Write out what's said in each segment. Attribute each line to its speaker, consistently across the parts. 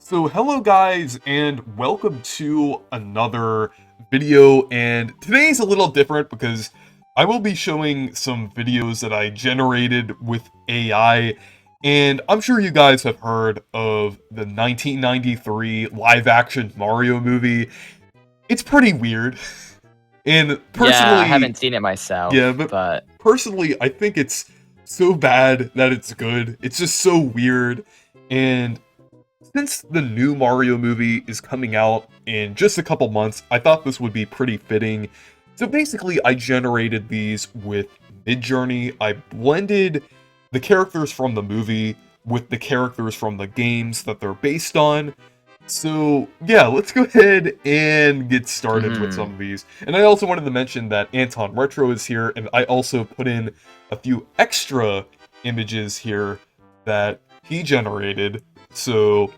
Speaker 1: So hello guys, and welcome to another video, and today's a little different because I will be showing some videos that I generated with AI, and I'm sure you guys have heard of the 1993 live-action Mario movie. It's pretty weird, and
Speaker 2: Yeah, I
Speaker 1: personally,
Speaker 2: haven't seen it
Speaker 1: yeah,
Speaker 2: myself,
Speaker 1: but
Speaker 2: but
Speaker 1: personally, I think it's so bad that it's good. It's just so weird, and since the new Mario movie is coming out in just a couple months, I thought this would be pretty fitting. So basically, I generated these with Midjourney. I blended the characters from the movie with the characters from the games that they're based on. So yeah, let's go ahead and get started with some of these. And I also wanted to mention that Anton Retro is here, and I also put in a few extra images here that he generated. So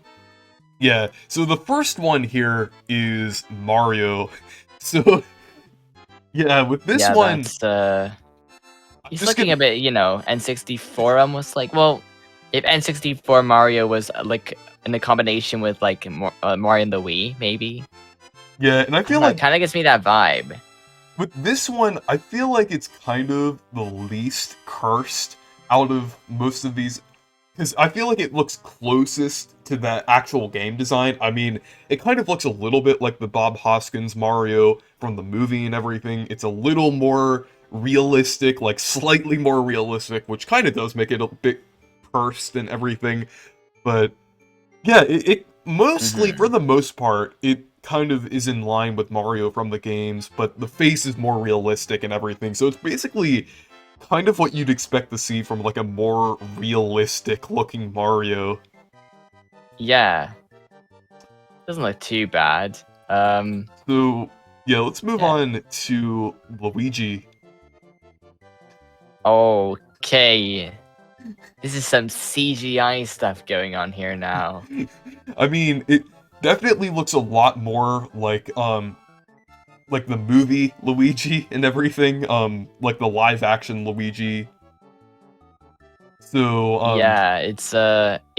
Speaker 1: yeah, so the first one here is Mario. So yeah, with this
Speaker 2: yeah,
Speaker 1: one, I'm
Speaker 2: he's
Speaker 1: just
Speaker 2: looking
Speaker 1: gonna
Speaker 2: a bit, N64 almost like. Well, if N64 Mario was like in a combination with like Mario and the Wii, maybe.
Speaker 1: yeah, and I
Speaker 2: I don't
Speaker 1: feel
Speaker 2: know, it
Speaker 1: like
Speaker 2: kind of gives me that vibe.
Speaker 1: with this one, I feel like it's kind of the least cursed out of most of these. Because I feel like it looks closest to the actual game design. I mean, it kind of looks a little bit like the Bob Hoskins Mario from the movie and everything. It's a little more realistic, like slightly more realistic, which kind of does make it a bit cursed and everything. But yeah, it mostly, for the most part, it kind of is in line with Mario from the games, but the face is more realistic and everything. So it's basically kind of what you'd expect to see from like a more realistic looking Mario.
Speaker 2: Yeah, doesn't look too bad.
Speaker 1: So yeah, let's move
Speaker 2: Yeah.
Speaker 1: on to Luigi.
Speaker 2: Okay, this is some CGI stuff going on here now.
Speaker 1: I mean, it definitely looks a lot more like the movie Luigi and everything, like the live action Luigi. So,
Speaker 2: Yeah, it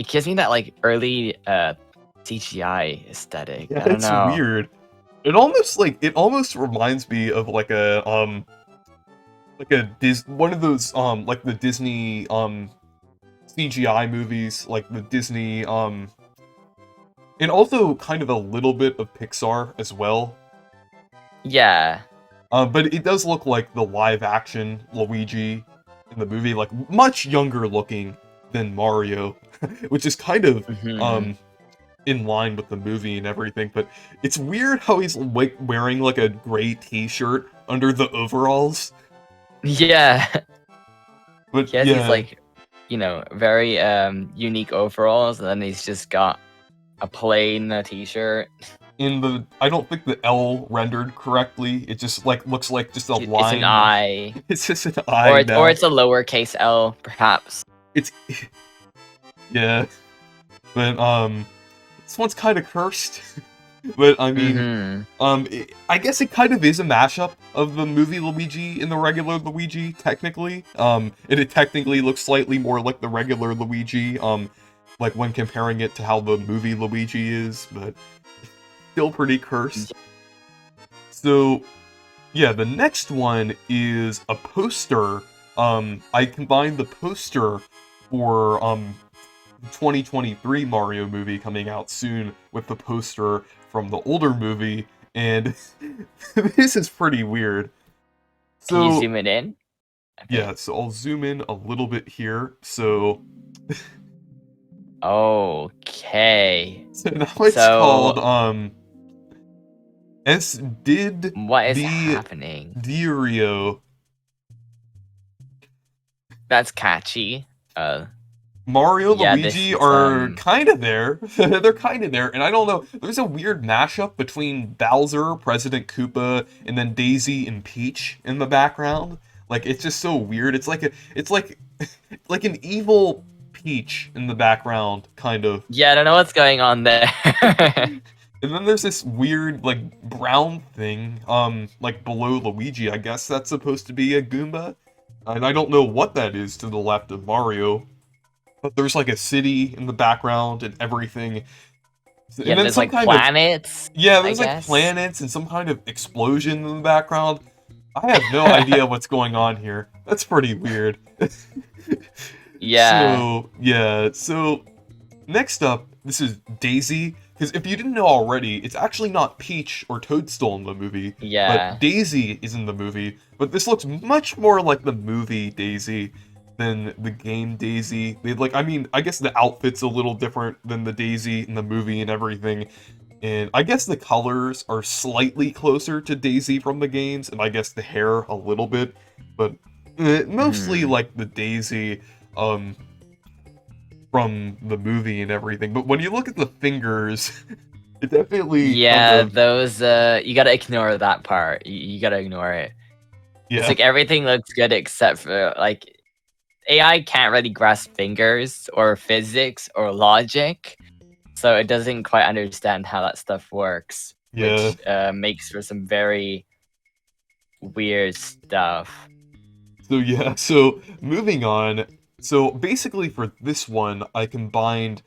Speaker 2: gives me that like early CGI aesthetic.
Speaker 1: yeah,
Speaker 2: I don't
Speaker 1: it's
Speaker 2: know.
Speaker 1: weird. It almost reminds me of like a one of those like the Disney CGI movies, like the Disney and also kind of a little bit of Pixar as well.
Speaker 2: Yeah.
Speaker 1: But it does look like the live action Luigi in the movie, like much younger looking than Mario, which is kind of
Speaker 2: Hmm.
Speaker 1: in line with the movie and everything. But it's weird how he's like wearing like a gray T-shirt under the overalls.
Speaker 2: Yeah.
Speaker 1: But
Speaker 2: He has these
Speaker 1: yeah,
Speaker 2: like, very unique overalls, and then he's just got a plain t-shirt.
Speaker 1: I don't think the L rendered correctly. It just like looks like just a
Speaker 2: It's an
Speaker 1: line.
Speaker 2: I,
Speaker 1: It's just an
Speaker 2: or
Speaker 1: I
Speaker 2: or
Speaker 1: now.
Speaker 2: it's a lowercase L, perhaps.
Speaker 1: It's yeah, but this one's kind of cursed. But I mean,
Speaker 2: Mm-hmm.
Speaker 1: I guess it kind of is a mashup of the movie Luigi and the regular Luigi, technically. And it technically looks slightly more like the regular Luigi, like when comparing it to how the movie Luigi is, but still pretty cursed. So, yeah, the next one is a poster. I combined the poster for, 2023 Mario movie coming out soon with the poster from the older movie, and this is pretty weird.
Speaker 2: Can you
Speaker 1: So,
Speaker 2: zoom it in? Okay.
Speaker 1: yeah, so I'll zoom in a little bit here. So,
Speaker 2: Okay.
Speaker 1: so now it's
Speaker 2: So
Speaker 1: called, S did
Speaker 2: what is
Speaker 1: the
Speaker 2: happening?
Speaker 1: Dirio.
Speaker 2: That's catchy.
Speaker 1: Mario,
Speaker 2: Yeah, this
Speaker 1: Luigi
Speaker 2: is
Speaker 1: are kind of there. They're kind of there, and I don't know. There's a weird mashup between Bowser, President Koopa, and then Daisy and Peach in the background. Like it's just so weird. It's like like an evil Peach in the background, kind of.
Speaker 2: Yeah, I don't know what's going on there.
Speaker 1: And then there's this weird like brown thing, like below Luigi. I guess that's supposed to be a Goomba, and I don't know what that is to the left of Mario. But there's like a city in the background and everything.
Speaker 2: Yeah,
Speaker 1: And then
Speaker 2: there's
Speaker 1: some
Speaker 2: like
Speaker 1: kind of
Speaker 2: planets,
Speaker 1: yeah,
Speaker 2: I
Speaker 1: there's like
Speaker 2: guess.
Speaker 1: planets and some kind of explosion in the background. I have no idea what's going on here. That's pretty weird.
Speaker 2: Yeah,
Speaker 1: So, yeah, so next up, this is Daisy. Because if you didn't know already, it's actually not Peach or Toadstool in the movie, but
Speaker 2: yeah.
Speaker 1: Daisy is in the movie. But this looks much more like the movie Daisy than the game Daisy. They like, I mean, I guess the outfit's a little different than the Daisy in the movie and everything. And I guess the colors are slightly closer to Daisy from the games, and I guess the hair a little bit, but mostly
Speaker 2: Mhm.
Speaker 1: like the Daisy um, from the movie and everything. But when you look at the fingers, it definitely kind
Speaker 2: Yeah,
Speaker 1: of
Speaker 2: those you gotta ignore that part. You gotta ignore it. It's
Speaker 1: yeah
Speaker 2: like everything looks good except for like AI can't really grasp fingers or physics or logic, so it doesn't quite understand how that stuff works,
Speaker 1: yeah.
Speaker 2: which makes for some very weird stuff.
Speaker 1: So yeah, so moving on. So basically for this one, I combined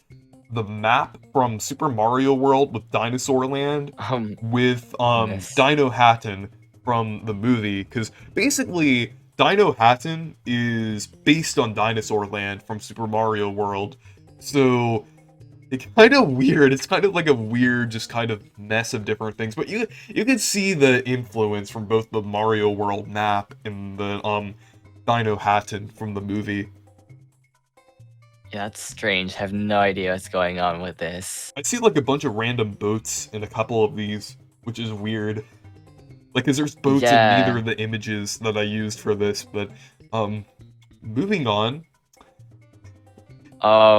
Speaker 1: the map from Super Mario World with Dinosaur Land
Speaker 2: Um,
Speaker 1: with
Speaker 2: this.
Speaker 1: Dino Hatton from the movie, because basically Dino Hatton is based on Dinosaur Land from Super Mario World. So it's kind of weird. It's kind of like a weird, just kind of mess of different things. But you can see the influence from both the Mario World map and the Dino Hatton from the movie.
Speaker 2: Yeah, that's strange. I have no idea what's going on with this.
Speaker 1: I see like a bunch of random boats in a couple of these, which is weird. Like, cause there's boats in neither
Speaker 2: Yeah.
Speaker 1: of the images that I used for this. But um, moving on,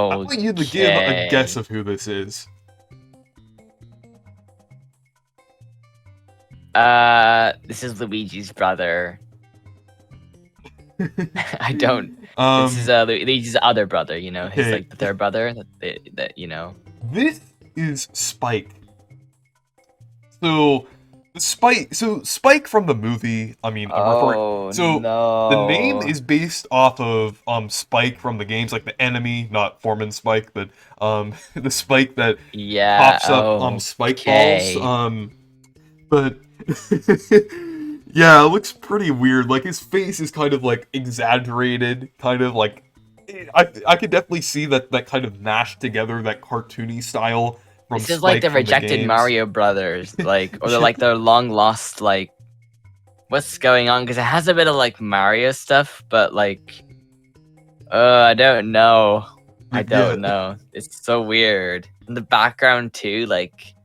Speaker 1: I want you to give a guess
Speaker 2: Okay.
Speaker 1: of who this is.
Speaker 2: This is Luigi's brother. I don't. This is
Speaker 1: um,
Speaker 2: Luigi's other brother. You know, his
Speaker 1: okay,
Speaker 2: like the third brother. That you know.
Speaker 1: this is Spike. So Spike from the movie, I mean, I'm referring
Speaker 2: Oh
Speaker 1: so the name
Speaker 2: no.
Speaker 1: is based off of Spike from the games, like the enemy, not Foreman Spike, but the Spike that
Speaker 2: Yeah.
Speaker 1: pops up spike balls.
Speaker 2: Okay.
Speaker 1: But yeah, it looks pretty weird. Like his face is kind of like exaggerated, kind of like I could definitely see that kind of mashed together, that cartoony style from
Speaker 2: This is like
Speaker 1: Spike
Speaker 2: the
Speaker 1: from the
Speaker 2: rejected
Speaker 1: games.
Speaker 2: Mario brothers, like, or they're
Speaker 1: Yeah.
Speaker 2: like their long lost, like, what's going on? Because it has a bit of like Mario stuff, but like, I don't know. I
Speaker 1: Yeah,
Speaker 2: don't know. It's so weird. In the background too, like,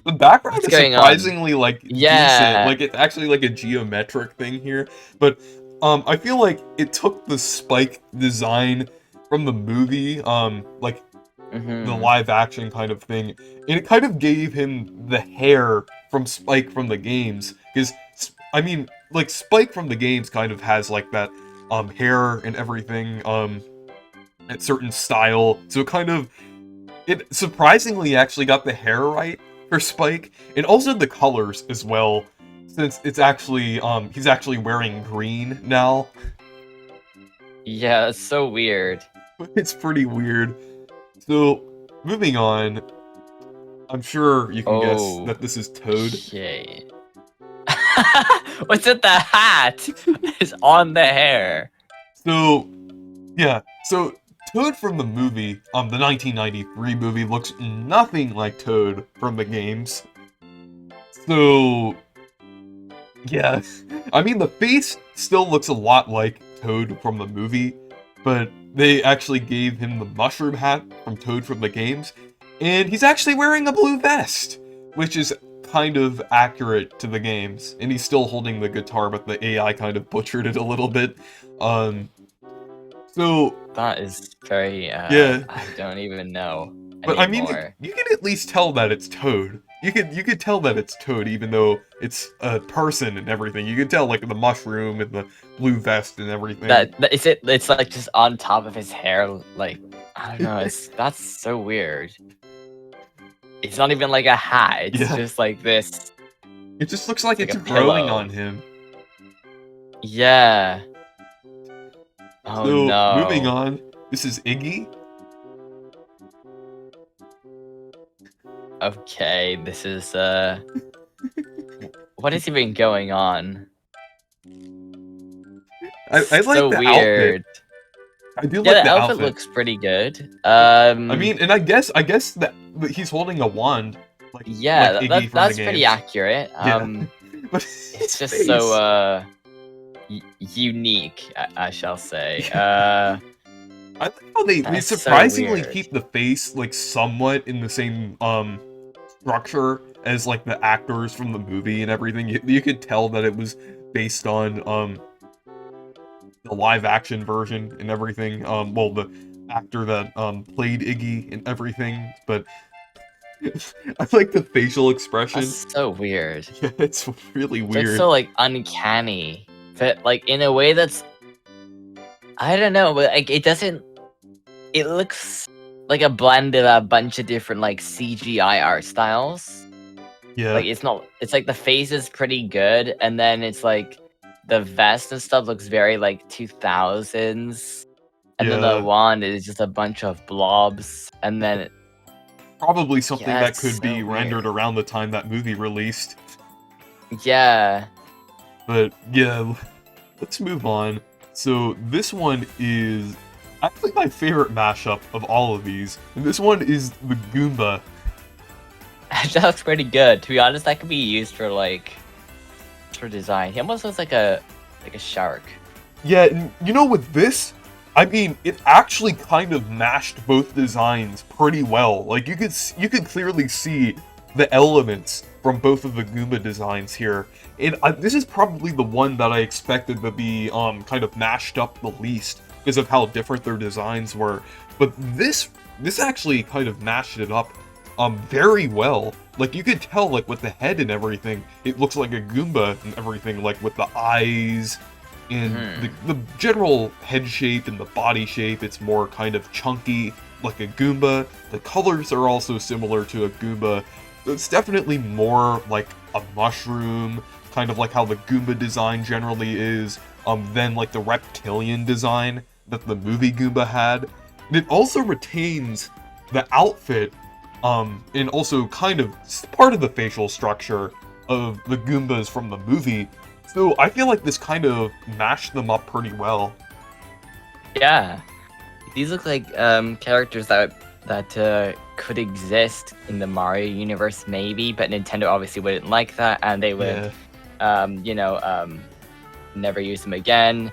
Speaker 1: the background
Speaker 2: what's
Speaker 1: is
Speaker 2: going on?
Speaker 1: surprisingly like decent.
Speaker 2: Yeah.
Speaker 1: Like it's actually like a geometric thing here, but I feel like it took the Spike design from the movie, like the
Speaker 2: Mm-hmm.
Speaker 1: live action kind of thing, and it kind of gave him the hair from Spike from the games. Because I mean, like Spike from the games kind of has like that hair and everything, at certain style. So it surprisingly actually got the hair right for Spike, and also the colors as well, since it's actually he's actually wearing green now.
Speaker 2: Yeah, it's so weird.
Speaker 1: It's pretty weird. So moving on, I'm sure you can guess
Speaker 2: Oh,
Speaker 1: that this is Toad.
Speaker 2: okay. What's with the hat? It's on the hair.
Speaker 1: So yeah, so Toad from the movie, the 1993 movie, looks nothing like Toad from the games. So yeah, I mean the face still looks a lot like Toad from the movie, but they actually gave him the mushroom hat from Toad from the games, and he's actually wearing a blue vest, which is kind of accurate to the games. And he's still holding the guitar, but the AI kind of butchered it a little bit. Um, so
Speaker 2: That is very,
Speaker 1: yeah,
Speaker 2: I don't even know
Speaker 1: but I mean,
Speaker 2: anymore.
Speaker 1: you can at least tell that it's Toad. You could tell that it's Toad, even though it's a person and everything. You can tell like the mushroom and the blue vest and everything.
Speaker 2: That is it. It's like just on top of his hair. Like I don't know. That's so weird. It's not even like a hat. It's
Speaker 1: Yeah,
Speaker 2: just like this.
Speaker 1: it just looks like
Speaker 2: It's like
Speaker 1: it's
Speaker 2: a
Speaker 1: growing on
Speaker 2: pillow.
Speaker 1: him.
Speaker 2: Yeah. Oh
Speaker 1: So moving
Speaker 2: no.
Speaker 1: on, this is Iggy.
Speaker 2: Okay, this is what is even going on?
Speaker 1: I like
Speaker 2: So
Speaker 1: the outfit.
Speaker 2: weird.
Speaker 1: I do
Speaker 2: Yeah,
Speaker 1: like
Speaker 2: the
Speaker 1: the
Speaker 2: outfit
Speaker 1: outfit.
Speaker 2: looks pretty good.
Speaker 1: I mean, and I guess that he's holding a wand, like
Speaker 2: Yeah,
Speaker 1: Iggy from the
Speaker 2: that's pretty
Speaker 1: games.
Speaker 2: accurate.
Speaker 1: Yeah, but
Speaker 2: It's
Speaker 1: his
Speaker 2: just so
Speaker 1: face.
Speaker 2: unique, I shall say.
Speaker 1: I like how they
Speaker 2: That's so
Speaker 1: surprisingly
Speaker 2: weird.
Speaker 1: keep the face like somewhat in the same structure as like the actors from the movie and everything. You could tell that it was based on the live action version and everything. Well, the actor that played Iggy and everything, but I like the facial expression.
Speaker 2: That's so weird.
Speaker 1: Yeah, it's really
Speaker 2: It's like
Speaker 1: weird.
Speaker 2: so like uncanny, but like in a way that's I don't know, but like it doesn't. It looks like a blend of a bunch of different like CGI art styles.
Speaker 1: Yeah,
Speaker 2: Like it's not. It's like the face is pretty good, and then it's like the vest and stuff looks very like 2000s, and then the
Speaker 1: yeah.
Speaker 2: wand is just a bunch of blobs, and then
Speaker 1: Probably something
Speaker 2: yeah,
Speaker 1: that
Speaker 2: it's
Speaker 1: could
Speaker 2: so
Speaker 1: be rendered
Speaker 2: weird.
Speaker 1: around the time that movie released.
Speaker 2: Yeah.
Speaker 1: But yeah, let's move on. So this one is actually my favorite mashup of all of these. And this one is the Goomba.
Speaker 2: That looks pretty good. To be honest, that could be used for like for design. He almost looks like a shark.
Speaker 1: Yeah, and you know with this, I mean, it actually kind of mashed both designs pretty well. Like you could clearly see the elements from both of the Goomba designs here. And this is probably the one that I expected to be kind of mashed up the least because of how different their designs were. But this actually kind of mashed it up very well. Like you could tell like with the head and everything, it looks like a Goomba and everything, like with the eyes and the general head shape and the body shape. It's more kind of chunky like a Goomba. The colors are also similar to a Goomba. It's definitely more like a mushroom, kind of like how the Goomba design generally is, than like the reptilian design that the movie Goomba had. And it also retains the outfit, and also kind of part of the facial structure of the Goombas from the movie. So I feel like this kind of mashed them up pretty well.
Speaker 2: Yeah. These look like characters that could exist in the Mario universe, maybe, but Nintendo obviously wouldn't like that, and they would, never use them again.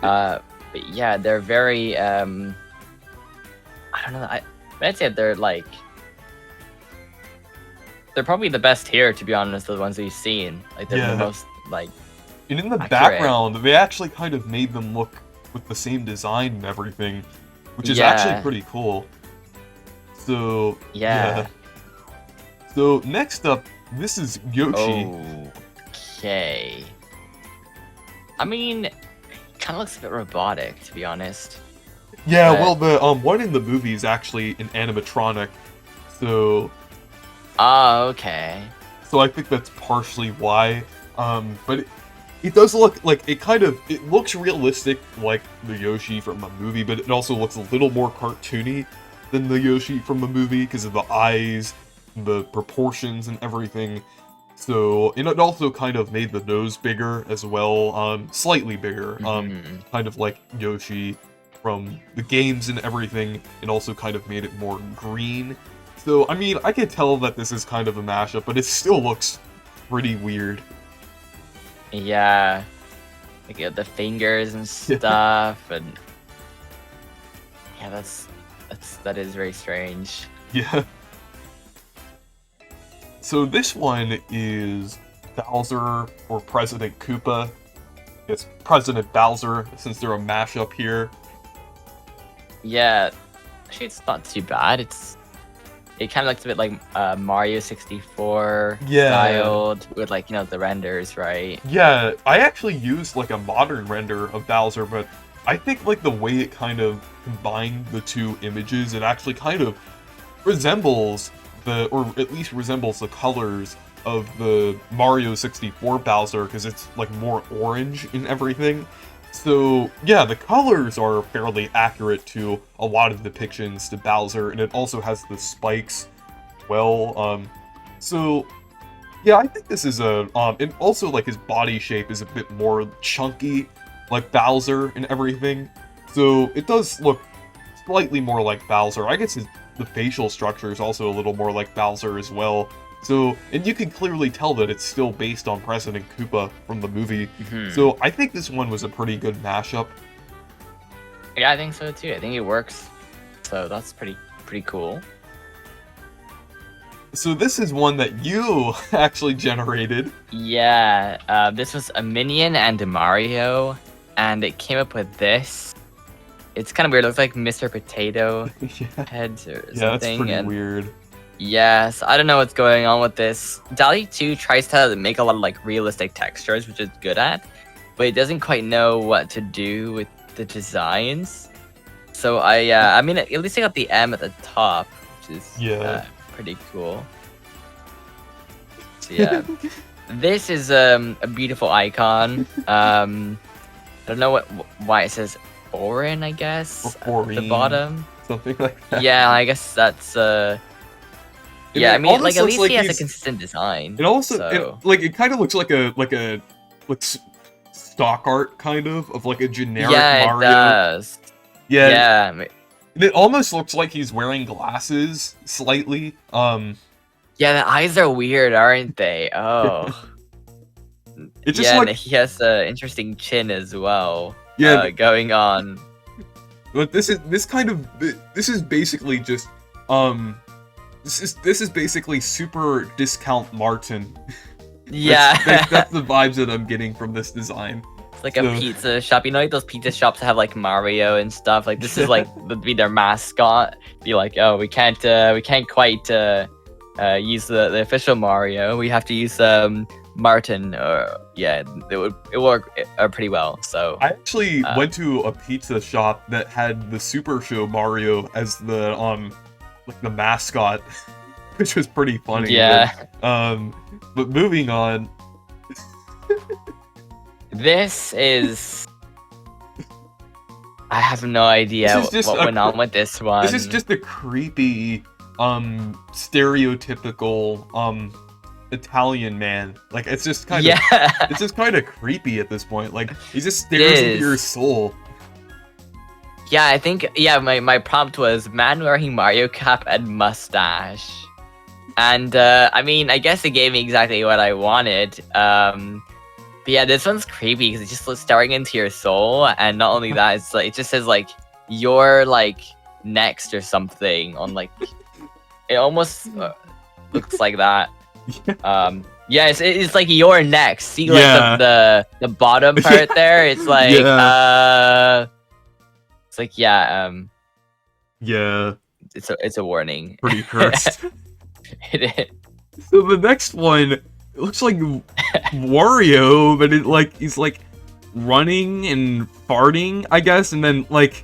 Speaker 2: But yeah, they're very, I don't know. I'd say they're probably the best here, to be honest. The ones we've seen, like they're the most like.
Speaker 1: And in the
Speaker 2: accurate.
Speaker 1: background, they actually kind of made them look with the same design and everything, which is actually pretty cool. So, yeah. So, next up, this is Yoshi.
Speaker 2: Okay. I mean, it kind of looks a bit robotic, to be honest.
Speaker 1: Yeah, well, the one in the movie is actually an animatronic, so...
Speaker 2: Oh, okay.
Speaker 1: So I think that's partially why, but it does look like it looks realistic like the Yoshi from the movie, but it also looks a little more cartoony than the Yoshi from the movie because of the eyes, the proportions, and everything. So, and it also kind of made the nose bigger as well, slightly bigger, kind of like Yoshi from the games and everything, and also kind of made it more green. So, I mean, I can tell that this is kind of a mashup, but it still looks pretty weird.
Speaker 2: Yeah. Like the fingers and stuff, and yeah, that is very strange.
Speaker 1: Yeah. So this one is Bowser or President Koopa. It's President Bowser, since they're a mashup here.
Speaker 2: Yeah. Actually, it's not too bad. It kind of looks a bit like Mario 64 styled with like, the renders, right?
Speaker 1: Yeah, I actually used like a modern render of Bowser, but I think like the way it kind of combined the two images, it actually kind of resembles or at least resembles the colors of the Mario 64 Bowser, because it's like more orange in everything. So yeah, the colors are fairly accurate to a lot of depictions to Bowser, and it also has the spikes well. So yeah, I think this is a and also like his body shape is a bit more chunky, like Bowser and everything. So it does look slightly more like Bowser. I guess the facial structure is also a little more like Bowser as well. So, and you can clearly tell that it's still based on President Koopa from the movie. So I think this one was a pretty good mashup.
Speaker 2: Yeah, I think so too. I think it works. So that's pretty cool.
Speaker 1: So this is one that you actually generated.
Speaker 2: Yeah, this was a Minion and a Mario, and it came up with this. It's kind of weird. It looks like Mr. Potato heads or something.
Speaker 1: Yeah, that's pretty weird.
Speaker 2: Yes, I don't know what's going on with this. DALL-E 2 tries to make a lot of like realistic textures, which it's good at, but it doesn't quite know what to do with the designs. So I mean, at least I got the M at the top, which is pretty cool. So yeah, this is a beautiful icon. I don't know why it says Orin, I guess, at the bottom.
Speaker 1: Something like that.
Speaker 2: Yeah, I guess that's yeah, I mean, like at least he has a consistent design.
Speaker 1: It also
Speaker 2: so.
Speaker 1: it kind of looks like a stock art kind of like a generic Mario.
Speaker 2: It does.
Speaker 1: Yeah.
Speaker 2: Yeah.
Speaker 1: It almost looks like he's wearing glasses slightly.
Speaker 2: Yeah, the eyes are weird, aren't they? Oh.
Speaker 1: It's just
Speaker 2: and he has an interesting chin as well.
Speaker 1: Yeah.
Speaker 2: Going on.
Speaker 1: But this is basically just this is basically super discount Martin.
Speaker 2: Yeah.
Speaker 1: That's the vibes that I'm getting from this design.
Speaker 2: It's like a pizza shop. You know, like those pizza shops that have like Mario and stuff. Like this is like would be their mascot. Be like, oh, we can't quite use the official Mario. We have to use Martin. Yeah, it would work pretty well. So
Speaker 1: I actually went to a pizza shop that had the Super Show Mario as the like the mascot, which was pretty funny.
Speaker 2: Yeah.
Speaker 1: But moving on.
Speaker 2: This is. I have no idea what went on with this one.
Speaker 1: This is just a creepy, stereotypical, Italian man. Like it's just kind of, it's just kind of creepy at this point. Like he just stares into your soul.
Speaker 2: Yeah, I think my prompt was man wearing Mario cap and mustache, and I mean I guess it gave me exactly what I wanted. But yeah, this one's creepy because it just looks staring into your soul, and not only that, it's like it just says like you're like next or something on like it almost looks like that. Yeah, it's like you're next. See like the bottom part there. It's like it's like yeah. It's a warning.
Speaker 1: Pretty cursed.
Speaker 2: It is.
Speaker 1: So the next one, it looks like Wario, but it like he's like running and farting, I guess, and then like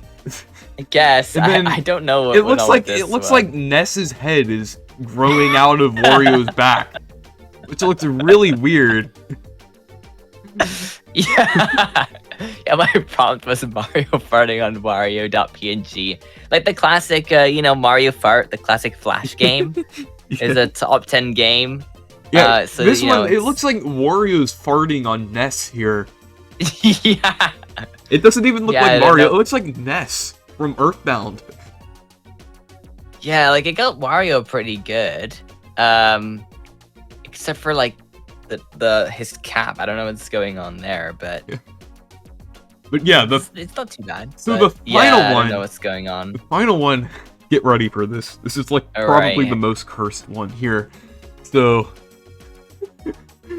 Speaker 2: I guess I don't know what
Speaker 1: it looks like like Ness's head is growing out of Wario's back, which looks really weird.
Speaker 2: Yeah. Yeah, my prompt was Mario farting on Wario.png. Like the classic, Mario Fart, the classic Flash game, is a top 10 game.
Speaker 1: Yeah,
Speaker 2: so,
Speaker 1: this one, it looks like Wario's farting on Ness here.
Speaker 2: Yeah.
Speaker 1: It doesn't even look like Mario, it looks like Ness from Earthbound.
Speaker 2: Yeah, like it got Wario pretty good. Except for like his cap. I don't know what's going on there, but...
Speaker 1: Yeah. But yeah,
Speaker 2: it's not too bad.
Speaker 1: So the final one,
Speaker 2: I don't know what's going on.
Speaker 1: The final one, get ready for this. This is like probably the most cursed one here. So,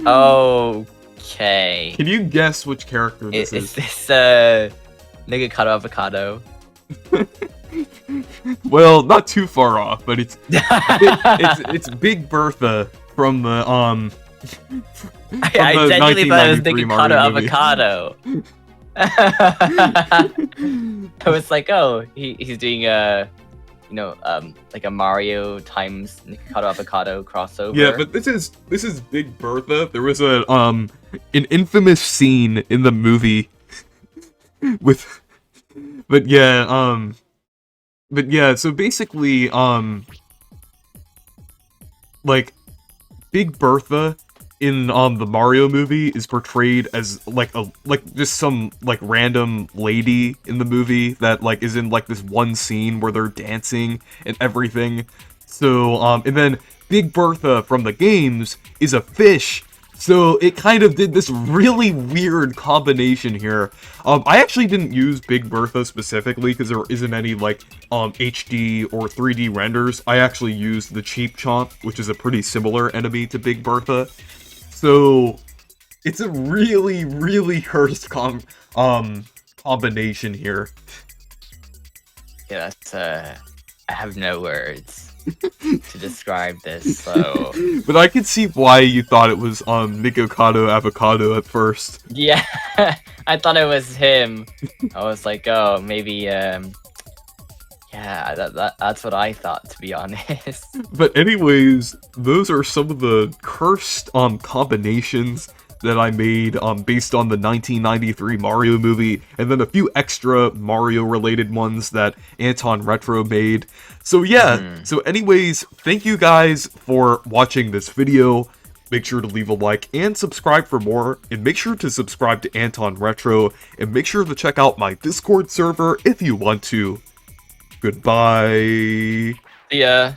Speaker 2: okay.
Speaker 1: Can you guess which character this is?
Speaker 2: Is this Nigga Avocado?
Speaker 1: Well, not too far off, but it's it's Big Bertha from the
Speaker 2: I genuinely thought it was Nigga Avocado. I was like, oh, he's doing like a Mario times Nikocado Avocado crossover.
Speaker 1: Yeah, but this is Big Bertha. There was an infamous scene in the movie with, but yeah, so basically, like Big Bertha in the Mario movie is portrayed as like just some like random lady in the movie that like is in like this one scene where they're dancing and everything. So and then Big Bertha from the games is a fish. So it kind of did this really weird combination here. I actually didn't use Big Bertha specifically because there isn't any like HD or 3D renders. I actually used the Cheap Chomp, which is a pretty similar enemy to Big Bertha. So it's a really, really cursed combination here.
Speaker 2: Yeah, that's I have no words to describe this, so...
Speaker 1: But I can see why you thought it was Nikocado Avocado at first.
Speaker 2: Yeah, I thought it was him. I was like, oh, maybe, yeah, that's what I thought, to be honest.
Speaker 1: But anyways, those are some of the cursed combinations that I made based on the 1993 Mario movie, and then a few extra Mario-related ones that Anton Retro made. So yeah, so anyways, thank you guys for watching this video. Make sure to leave a like and subscribe for more, and make sure to subscribe to Anton Retro, and make sure to check out my Discord server if you want to. Goodbye.
Speaker 2: Yeah.